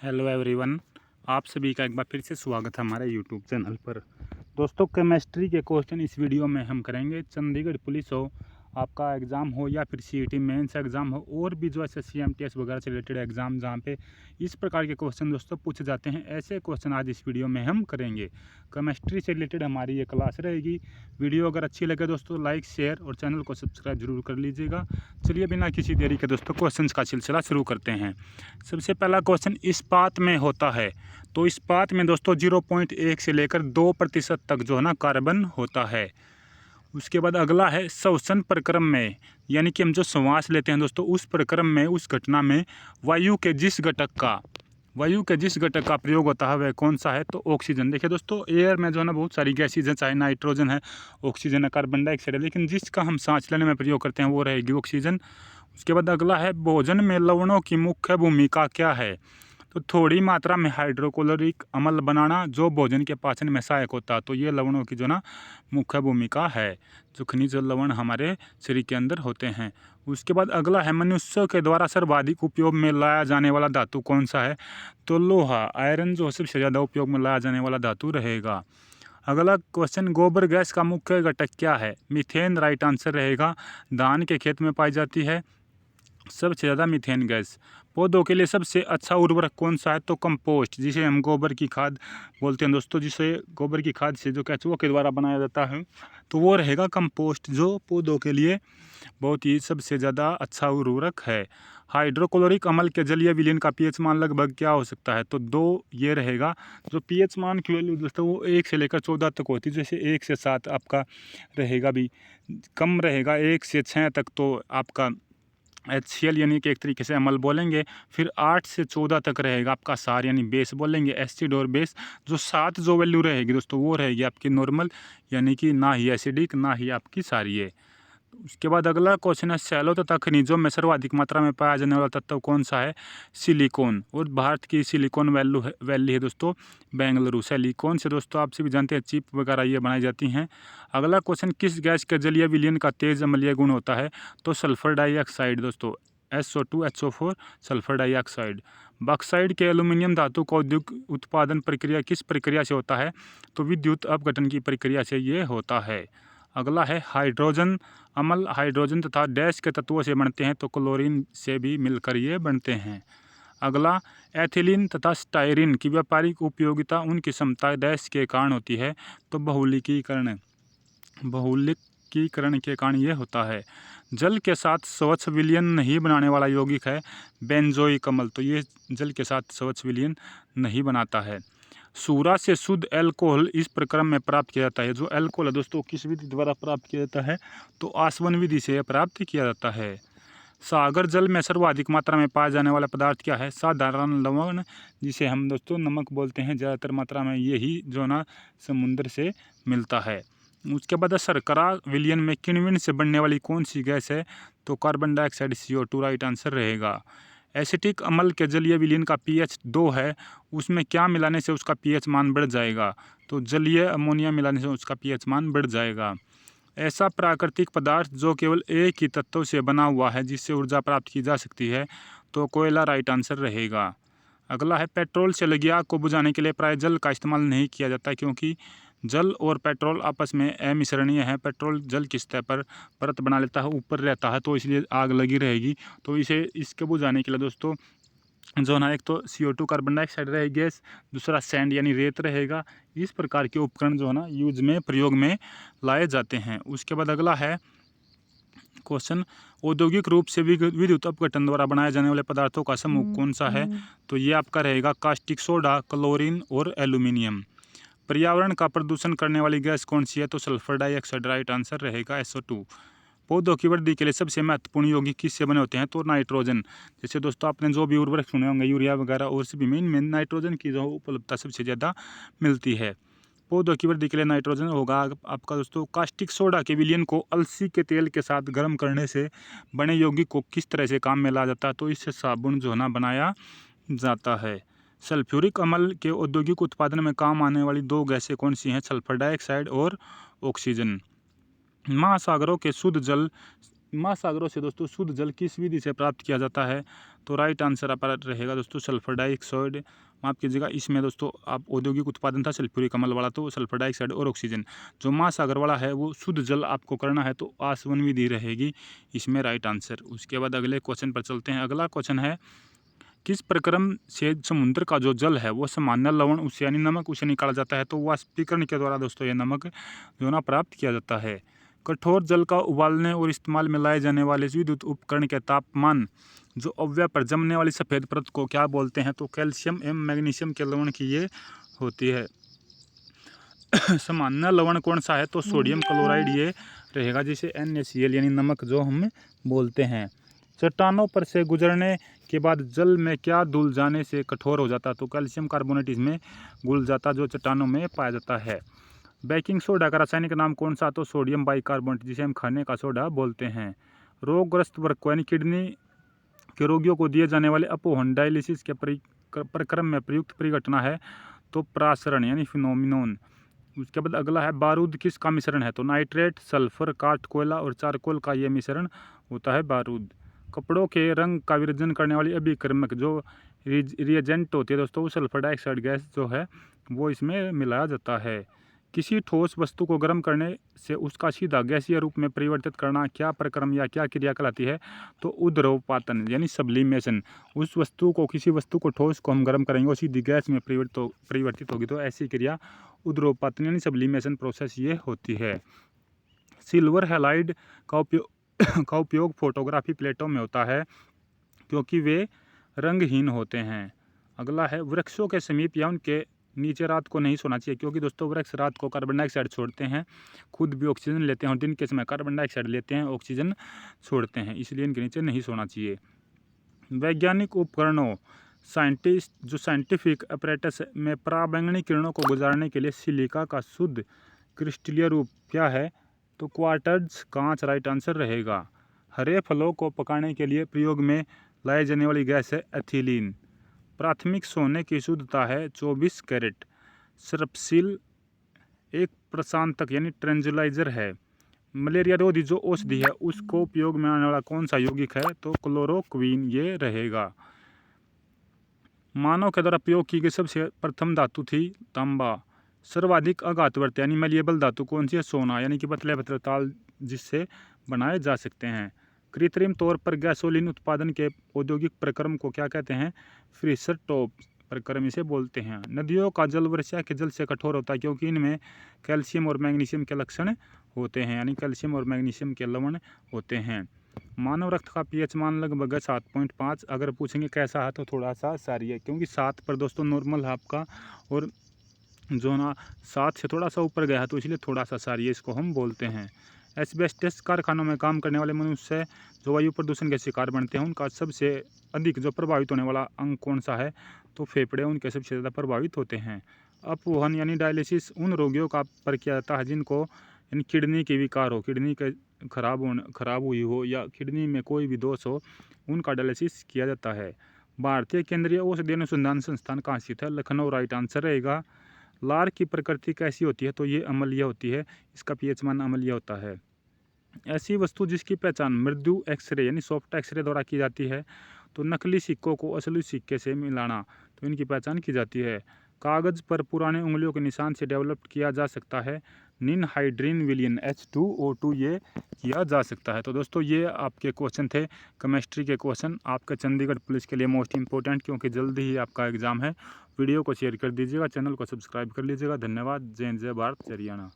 Hello everyone, आप सभी का एक बार फिर से स्वागत है हमारे यूट्यूब चैनल पर। दोस्तों, केमिस्ट्री के क्वेश्चन इस वीडियो में हम करेंगे। चंडीगढ़ पुलिस हो, आपका एग्ज़ाम हो या फिर सीईटी मेंस एग्ज़ाम हो और भी जो ऐसे सीएमटीएस वगैरह से रिलेटेड एग्ज़ाम जहाँ पे इस प्रकार के क्वेश्चन दोस्तों पूछे जाते हैं, ऐसे क्वेश्चन आज इस वीडियो में हम करेंगे। केमिस्ट्री से रिलेटेड हमारी ये क्लास रहेगी। वीडियो अगर अच्छी लगे दोस्तों लाइक शेयर और चैनल को सब्सक्राइब जरूर कर लीजिएगा। चलिए बिना किसी देरी के दोस्तों क्वेश्चन का सिलसिला शुरू करते हैं। सबसे पहला क्वेश्चन इस्पात में होता है। तो इस्पात में दोस्तों 0.1 से लेकर 2% तक जो है ना कार्बन होता है। उसके बाद अगला है श्वसन प्रक्रम में, यानी कि हम जो श्वास लेते हैं दोस्तों उस प्रक्रम में, उस घटना में वायु के जिस घटक का प्रयोग होता है वह कौन सा है? तो ऑक्सीजन। देखिए दोस्तों, एयर में जो है ना बहुत सारी गैसेज हैं, चाहे नाइट्रोजन है, ऑक्सीजन है, कार्बन डाइऑक्साइड है, लेकिन जिसका हम सांस लेने में प्रयोग करते हैं वो रहेगी ऑक्सीजन। उसके बाद अगला है भोजन में लवणों की मुख्य भूमिका क्या है? तो थोड़ी मात्रा में हाइड्रोक्लोरिक अम्ल बनाना जो भोजन के पाचन में सहायक होता है। तो ये लवणों की जो ना मुख्य भूमिका है, जो खनिज लवण हमारे शरीर के अंदर होते हैं। उसके बाद अगला है मनुष्यों के द्वारा सर्वाधिक उपयोग में लाया जाने वाला धातु कौन सा है? तो लोहा, आयरन जो सबसे ज़्यादा उपयोग में लाया जाने वाला धातु रहेगा। अगला क्वेश्चन, गोबर गैस का मुख्य घटक क्या है? मीथेन राइट आंसर रहेगा। धान के खेत में पाई जाती है सबसे ज़्यादा मीथेन गैस। पौधों के लिए सबसे अच्छा उर्वरक कौन सा है? तो कंपोस्ट, जिसे हम गोबर की खाद बोलते हैं दोस्तों, जिसे गोबर की खाद से जो केंचुओं के द्वारा बनाया जाता है, तो वो रहेगा कंपोस्ट, जो पौधों के लिए बहुत ही सबसे ज़्यादा अच्छा उर्वरक है। हाइड्रोक्लोरिक अम्ल के जलीय विलयन का पीएच मान लगभग क्या हो सकता है? तो 2 ये रहेगा। जो पीएच मान की वैल्यू दोस्तों वो 1 से लेकर 14 तक होती है। जैसे 1 से 7 आपका रहेगा, भी कम रहेगा 1 से 6 तक तो आपका HCl यानी कि एक तरीके से अम्ल बोलेंगे। फिर 8 से 14 तक रहेगा आपका सार यानी बेस बोलेंगे, एसिड और बेस। जो 7 जो वैल्यू रहेगी दोस्तों वो रहेगी आपकी नॉर्मल, यानी कि ना ही एसिडिक ना ही आपकी सारीय। उसके बाद अगला क्वेश्चन है सैलों तथा खनिजों में सर्वाधिक मात्रा में पाया जाने वाला तत्व कौन सा है? सिलिकॉन। और भारत की सिलिकॉन वैली है दोस्तों बेंगलुरु। सिलिकॉन से दोस्तों आप सभी जानते हैं चिप वगैरह ये बनाई जाती हैं। अगला क्वेश्चन, किस गैस के जलीय विलयन का तेज अम्लीय गुण होता है? तो सल्फर डाइऑक्साइड दोस्तों, SO2 HO4 sulphur dioxide. Bauxite के एल्यूमिनियम धातु का औद्योगिक उत्पादन प्रक्रिया किस प्रक्रिया से होता है? तो विद्युत अपघटन की प्रक्रिया से ये होता है। अगला है हाइड्रोजन अम्ल हाइड्रोजन तथा डैश के तत्वों से बनते हैं, तो क्लोरीन से भी मिलकर ये बनते हैं। अगला, एथिलीन तथा स्टायरीन की व्यापारिक उपयोगिता उनकी क्षमता डैश के कारण होती है? तो बहुलकीकरण के कारण ये होता है। जल के साथ स्वच्छ विलयन नहीं बनाने वाला यौगिक है बेंजोइक अम्ल। तो ये जल के साथ स्वच्छ विलयन नहीं बनाता है। सूरा से शुद्ध एल्कोहल इस प्रक्रम में प्राप्त किया जाता है। जो एल्कोहल है दोस्तों किस विधि द्वारा प्राप्त किया जाता है? तो आसवन विधि से प्राप्त किया जाता है। सागर जल में सर्वाधिक मात्रा में पाया जाने वाला पदार्थ क्या है? साधारण लवण, जिसे हम दोस्तों नमक बोलते हैं। ज़्यादातर मात्रा में यही जो ना समुद्र से मिलता है। उसके बाद शर्करा विलयन में किण्विन से बनने वाली कौन सी गैस है? तो carbon dioxide CO2 right answer रहेगा। एसिटिक अम्ल के जलीय विलयन का pH 2 है, उसमें क्या मिलाने से उसका pH मान बढ़ जाएगा? तो जलीय अमोनिया मिलाने से उसका pH मान बढ़ जाएगा। ऐसा प्राकृतिक पदार्थ जो केवल एक ही तत्व से बना हुआ है जिससे ऊर्जा प्राप्त की जा सकती है? तो कोयला राइट आंसर रहेगा। अगला है पेट्रोल से लगी आग को बुझाने के लिए प्राय जल का इस्तेमाल नहीं किया जाता, क्योंकि जल और पेट्रोल आपस में अमिश्रणीय है। पेट्रोल जल की सतह पर परत बना लेता है, ऊपर रहता है, तो इसलिए आग लगी रहेगी। तो इसके बुझाने के लिए दोस्तों जो ना एक तो CO2 कार्बन डाइऑक्साइड रहेगी गैस, दूसरा सैंड यानी रेत रहेगा। इस प्रकार के उपकरण जो है ना यूज में प्रयोग में लाए जाते हैं। उसके बाद अगला है क्वेश्चन, औद्योगिक रूप से विद्युत अपघटन द्वारा बनाए जाने वाले पदार्थों का समूह कौन सा है? तो ये आपका रहेगा कास्टिक सोडा, क्लोरीन और एल्यूमिनियम। पर्यावरण का प्रदूषण करने वाली गैस कौन सी है? तो सल्फर डाइऑक्साइड राइट आंसर रहेगा SO2। पौधों की वृद्धि के लिए सबसे महत्वपूर्ण यौगिक किससे बने होते हैं? तो नाइट्रोजन। जैसे दोस्तों आपने जो भी उर्वरक सुने होंगे यूरिया वगैरह, और सभी में नाइट्रोजन की जो उपलब्धता सबसे ज़्यादा मिलती है। पौधों की वृद्धि के लिए नाइट्रोजन होगा आपका दोस्तों। कास्टिक सोडा के विलयन को अलसी के तेल के साथ गर्म करने से बने यौगिक को किस तरह से काम में लाया जाता है? तो इससे साबुन जो है ना बनाया जाता है। सल्फ्यूरिक अम्ल के औद्योगिक उत्पादन में काम आने वाली 2 गैसें कौन सी हैं? सल्फर डाइऑक्साइड और ऑक्सीजन। महासागरों से दोस्तों शुद्ध जल किस विधि से प्राप्त किया जाता है? तो राइट आंसर आपका रहेगा दोस्तों सल्फर डाइऑक्साइड। माफ़ कीजिएगा, इसमें दोस्तों आप औद्योगिक उत्पादन था सल्फ्यूरिक अम्ल वाला, तो सल्फर डाइऑक्साइड और ऑक्सीजन। जो महासागर वाला है वो शुद्ध जल आपको करना है तो आसवन विधि रहेगी इसमें राइट आंसर। उसके बाद अगले क्वेश्चन पर चलते हैं। अगला क्वेश्चन है, किस प्रक्रम से समुद्र का जो जल है वो सामान्य लवण उसे यानी नमक उसे निकाला जाता है? तो वाष्पीकरण के द्वारा दोस्तों ये नमक जो ना प्राप्त किया जाता है। कठोर जल का उबालने और इस्तेमाल में लाए जाने वाले विद्युत उपकरण के तापमान जो अव्यय पर जमने वाली सफ़ेद परत को क्या बोलते हैं? तो कैल्शियम एवं मैग्नीशियम के लवण की ये होती है। सामान्य लवण कौन सा है? तो सोडियम क्लोराइड ये रहेगा, जिसे NaCl यानी नमक जो हम बोलते हैं। चट्टानों पर से गुजरने के बाद जल में क्या धुल जाने से कठोर हो जाता? तो कैल्शियम कार्बोनेट इसमें घुल जाता जो चट्टानों में पाया जाता है। बेकिंग सोडा का रासायनिक नाम कौन सा? तो सोडियम बाइकार्बोनेट, जिसे हम खाने का सोडा बोलते हैं। रोगग्रस्त वर्ग को यानी किडनी के रोगियों को दिए जाने वाले अपोहन डायलिसिस के प्रक्रम में प्रयुक्त परिघटना है? तो प्रासरण यानी फिनोमिनोन। उसके बाद अगला है, बारूद किसका मिश्रण है? तो नाइट्रेट, सल्फर, काठ कोयला और चारकोल का ये मिश्रण होता है बारूद। कपड़ों के रंग का विरोधन करने वाली अभिकर्मक जो रिएजेंट होती है दोस्तों, वो सल्फर डाइऑक्साइड गैस जो है वो इसमें मिलाया जाता है। किसी ठोस वस्तु को गर्म करने से उसका सीधा गैसीय रूप में परिवर्तित करना क्या प्रक्रम या क्या क्रिया कहलाती है? तो उद्रवपातन यानी सब्लिमेशन। उस वस्तु को, किसी वस्तु को ठोस को हम गर्म करेंगे और सीधी गैस में परिवर्तित होगी, तो ऐसी क्रिया उद्रवपातन यानी सब्लिमेशन प्रोसेस ये होती है। सिल्वर हैलाइड का उपयोग फोटोग्राफी प्लेटों में होता है क्योंकि वे रंगहीन होते हैं। अगला है, वृक्षों के समीप या उनके नीचे रात को नहीं सोना चाहिए, क्योंकि दोस्तों वृक्ष रात को कार्बन डाइऑक्साइड छोड़ते हैं, खुद भी ऑक्सीजन लेते हैं और दिन के समय कार्बन डाइऑक्साइड लेते हैं, ऑक्सीजन छोड़ते हैं, इसलिए इनके नीचे नहीं सोना चाहिए। वैज्ञानिक उपकरणों साइंटिफिक अपरेटस में पराबैंगनी किरणों को गुजारने के लिए सिलिका का शुद्ध क्रिस्टलीय रूप क्या है? तो क्वार्ट्ज कांच राइट आंसर रहेगा। हरे फलों को पकाने के लिए प्रयोग में लाई जाने वाली गैस है एथिलीन। प्राथमिक सोने की शुद्धता है 24 कैरेट। सर्पसिल एक प्रशांतक यानी ट्रेंजुलाइजर है। मलेरिया रोधी जो औषधि है उसको उपयोग में आने वाला कौन सा यौगिक है? तो क्लोरोक्वीन ये रहेगा। मानव के द्वारा प्रयोग की गई सबसे प्रथम धातु थी तांबा। सर्वाधिक आघातवर्ती यानी मलिएबल धातु कौन सी है? सोना, यानी कि पतले पतले ताल जिससे बनाए जा सकते हैं। कृत्रिम तौर पर गैसोलीन उत्पादन के औद्योगिक प्रक्रम को क्या कहते हैं? फ्रीसर टॉप प्रक्रम इसे बोलते हैं। नदियों का जल वर्षा के जल से कठोर होता है क्योंकि इनमें कैल्शियम और मैग्नीशियम के लक्षण होते हैं, यानी कैल्शियम और मैग्नीशियम के लवण होते हैं। मानव रक्त का पीएच मान लगभग 7.5। अगर पूछेंगे कैसा है तो थोड़ा सा सारी है, क्योंकि 7 पर दोस्तों नॉर्मल है आपका, और जो ना 7 से थोड़ा सा ऊपर गया है तो इसलिए थोड़ा सा सारी है, इसको हम बोलते हैं। एस्बेस्टस कारखानों में काम करने वाले मनुष्य जो वायु प्रदूषण के शिकार बनते हैं उनका सबसे अधिक जो प्रभावित होने वाला अंग कौन सा है? तो फेफड़े उनके सबसे ज़्यादा प्रभावित होते हैं। अपवहन यानी डायलिसिस उन रोगियों का पर किया जाता है जिनको यानी किडनी के विकार हो, किडनी के खराब हुई हो या किडनी में कोई भी दोष हो, उनका डायलिसिस किया जाता है। भारतीय केंद्रीय औषधि अनुसंधान संस्थान कहाँ स्थित है? लखनऊ राइट आंसर रहेगा। लार की प्रकृति कैसी होती है? तो ये अम्लीय होती है, इसका पीएच मान अम्लीय होता है। ऐसी वस्तु जिसकी पहचान मृदु एक्सरे यानी सॉफ्ट एक्सरे द्वारा की जाती है? तो नकली सिक्कों को असली सिक्के से मिलाना, तो इनकी पहचान की जाती है। कागज़ पर पुराने उंगलियों के निशान से डेवलप किया जा सकता है निनहाइड्रीन विलियन H2O2 ये किया जा सकता है। तो दोस्तों ये आपके क्वेश्चन थे केमिस्ट्री के क्वेश्चन, आपके चंडीगढ़ पुलिस के लिए मोस्ट इंपॉर्टेंट, क्योंकि जल्दी ही आपका एग्ज़ाम है। वीडियो को शेयर कर दीजिएगा, चैनल को सब्सक्राइब कर लीजिएगा। धन्यवाद। जय हिंद, जय भारत, जय हरियाणा।